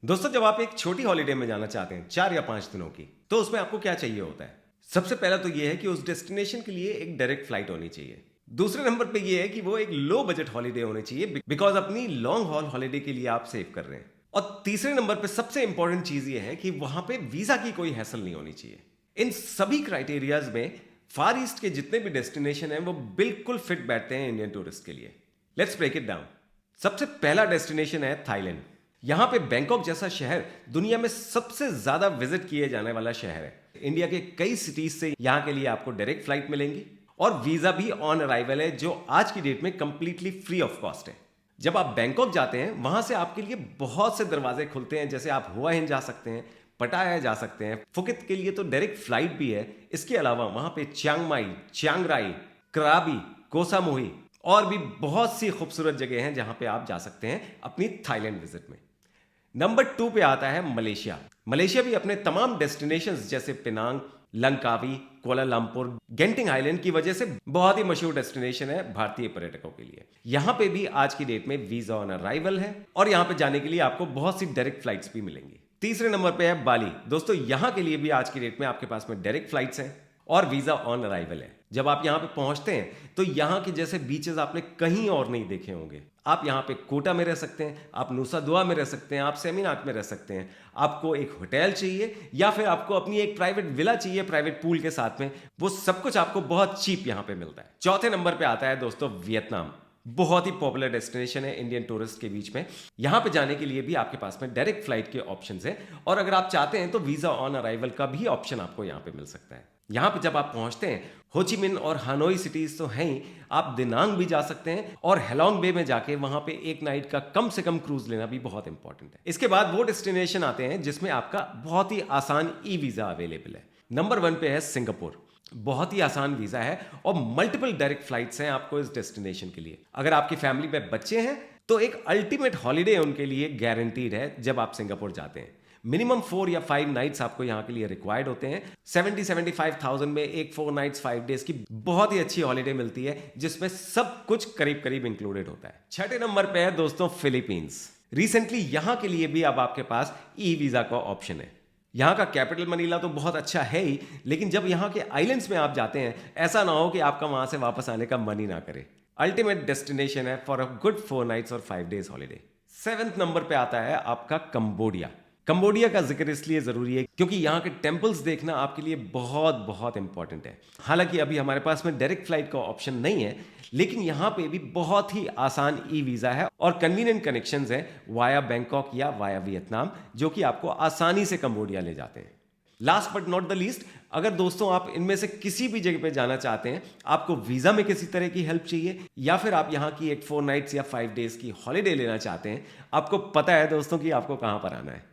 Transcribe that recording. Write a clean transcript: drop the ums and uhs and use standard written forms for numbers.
दोस्तों, जब आप एक छोटी हॉलीडे में जाना चाहते हैं 4 या 5 दिनों की, तो उसमें आपको क्या चाहिए होता है? सबसे पहला तो ये है कि उस डेस्टिनेशन के लिए एक डायरेक्ट फ्लाइट होनी चाहिए। दूसरे नंबर पे ये है कि वो एक लो बजट हॉलीडे होनी चाहिए, बिकॉज अपनी लॉन्ग हॉल हॉलीडे के लिए आप सेव कर रहे हैं। और तीसरे नंबर पे सबसे इंपॉर्टेंट चीज ये है कि वहां पे वीजा की कोई हैसल नहीं होनी चाहिए। इन सभी क्राइटेरियाज में फार ईस्ट के जितने भी डेस्टिनेशन हैं वो बिल्कुल फिट बैठते हैं इंडियन टूरिस्ट के लिए। Let's break it down. सबसे पहला डेस्टिनेशन है थाईलैंड। यहां पे बैंकॉक जैसा शहर दुनिया में सबसे ज्यादा विजिट किए जाने वाला शहर है। इंडिया के कई सिटीज से यहां के लिए आपको डायरेक्ट फ्लाइट मिलेंगी और वीजा भी ऑन अराइवल है, जो आज की डेट में कंप्लीटली फ्री ऑफ कॉस्ट है। जब आप बैंकॉक जाते हैं वहां से आपके लिए बहुत से दरवाजे खुलते हैं, जैसे आप हुआ हिंद जा सकते हैं, पटाया जा सकते हैं, फुकेत के लिए तो डायरेक्ट फ्लाइट भी है। इसके अलावा वहां पे चियांग माई, चियांग राई, कराबी, कोह सामुई और भी बहुत सी खूबसूरत जगह हैं जहां पे आप जा सकते हैं अपनी थाईलैंड विजिट में। नंबर 2 पे आता है मलेशिया। मलेशिया भी अपने तमाम डेस्टिनेशंस जैसे Penang, Langkawi, Kuala Lumpur, Genting island की वजह से बहुत ही मशहूर डेस्टिनेशन है भारतीय पर्यटकों के लिए। यहां पे भी आज की डेट में वीजा ऑन अराइवल है और यहां पे जाने के लिए आपको बहुत सी डायरेक्ट फ्लाइट्स भी मिलेंगी। तीसरे नंबर पे है बाली। दोस्तों, यहां के लिए भी आज की डेट में आपके पास में डायरेक्ट फ्लाइट्स हैं और वीजा ऑन अराइवल है। जब आप यहां पे पहुंचते हैं तो यहां के जैसे बीचेस आपने कहीं और नहीं देखे होंगे। आप यहां पे कोटा में रह सकते हैं, आप नूसा दुआ में रह सकते हैं, आप सेमिनाक में रह सकते हैं। आपको एक होटल चाहिए या फिर आपको अपनी एक प्राइवेट विला चाहिए प्राइवेट पूल के साथ में, वो सब कुछ आपको बहुत चीप यहां पे मिलता है। चौथे नंबर पे आता है दोस्तों वियतनाम। बहुत ही पॉपुलर डेस्टिनेशन है इंडियन टूरिस्ट के बीच में। यहां पे जाने के लिए भी आपके पास में डायरेक्ट फ्लाइट के ऑप्शंस हैं और अगर आप चाहते हैं तो वीजा ऑन अराइवल का भी ऑप्शन आपको यहां पे मिल सकता है। यहां पे जब आप पहुंचते हैं, हो ची मिन और हानोई सिटीज तो हैं ही, आप दिनांग भी जा सकते हैं और हेलोंग बे में जाके वहां पे एक नाइट का कम से कम क्रूज लेना भी बहुत इंपॉर्टेंट है। इसके बाद वो डेस्टिनेशन आते हैं जिसमें आपका बहुत ही आसान ई वीजा अवेलेबल है। नंबर 1 पे है सिंगापुर। बहुत ही आसान वीजा है और मल्टीपल डायरेक्ट फ्लाइट्स हैं आपको इस डेस्टिनेशन के लिए। अगर आपकी फैमिली में बच्चे हैं तो एक अल्टीमेट हॉलीडे उनके लिए गारंटीड है जब आप सिंगापुर जाते हैं। मिनिमम 4 या 5 नाइट्स आपको यहां के लिए रिक्वायर्ड होते हैं। 70-75,000 में एक 4 नाइट्स 5 डेज की बहुत ही अच्छी हॉलीडे मिलती है जिसमें सब कुछ करीब करीब इंक्लूडेड होता है। छठे नंबर पे है दोस्तों फिलीपींस। रिसेंटली यहां के लिए भी अब आपके पास ई वीजा का ऑप्शन है। यहाँ का कैपिटल मनीला तो बहुत अच्छा है ही, लेकिन जब यहाँ के आइलैंड्स में आप जाते हैं ऐसा ना हो कि आपका वहां से वापस आने का मन ही ना करे। अल्टीमेट डेस्टिनेशन है फॉर अ गुड 4 नाइट्स और 5 डेज हॉलीडे। 7th नंबर पे आता है आपका कंबोडिया। कंबोडिया का जिक्र इसलिए जरूरी है क्योंकि यहाँ के टेम्पल्स देखना आपके लिए बहुत बहुत इंपॉर्टेंट है। हालांकि अभी हमारे पास में डायरेक्ट फ्लाइट का ऑप्शन नहीं है, लेकिन यहाँ पे भी बहुत ही आसान ई वीजा है और कन्वीनियंट कनेक्शंस हैं वाया बैंकॉक या वाया वियतनाम, जो कि आपको आसानी से कंबोडिया ले जाते हैं। Last but not the least, अगर दोस्तों आप इनमें से किसी भी जगह पे जाना चाहते हैं, आपको वीजा में किसी तरह की हेल्प चाहिए या फिर आप यहाँ की एक 4 नाइट्स या 5 डेज की हॉलीडे लेना चाहते हैं, आपको पता है दोस्तों कि आपको कहां पर आना है।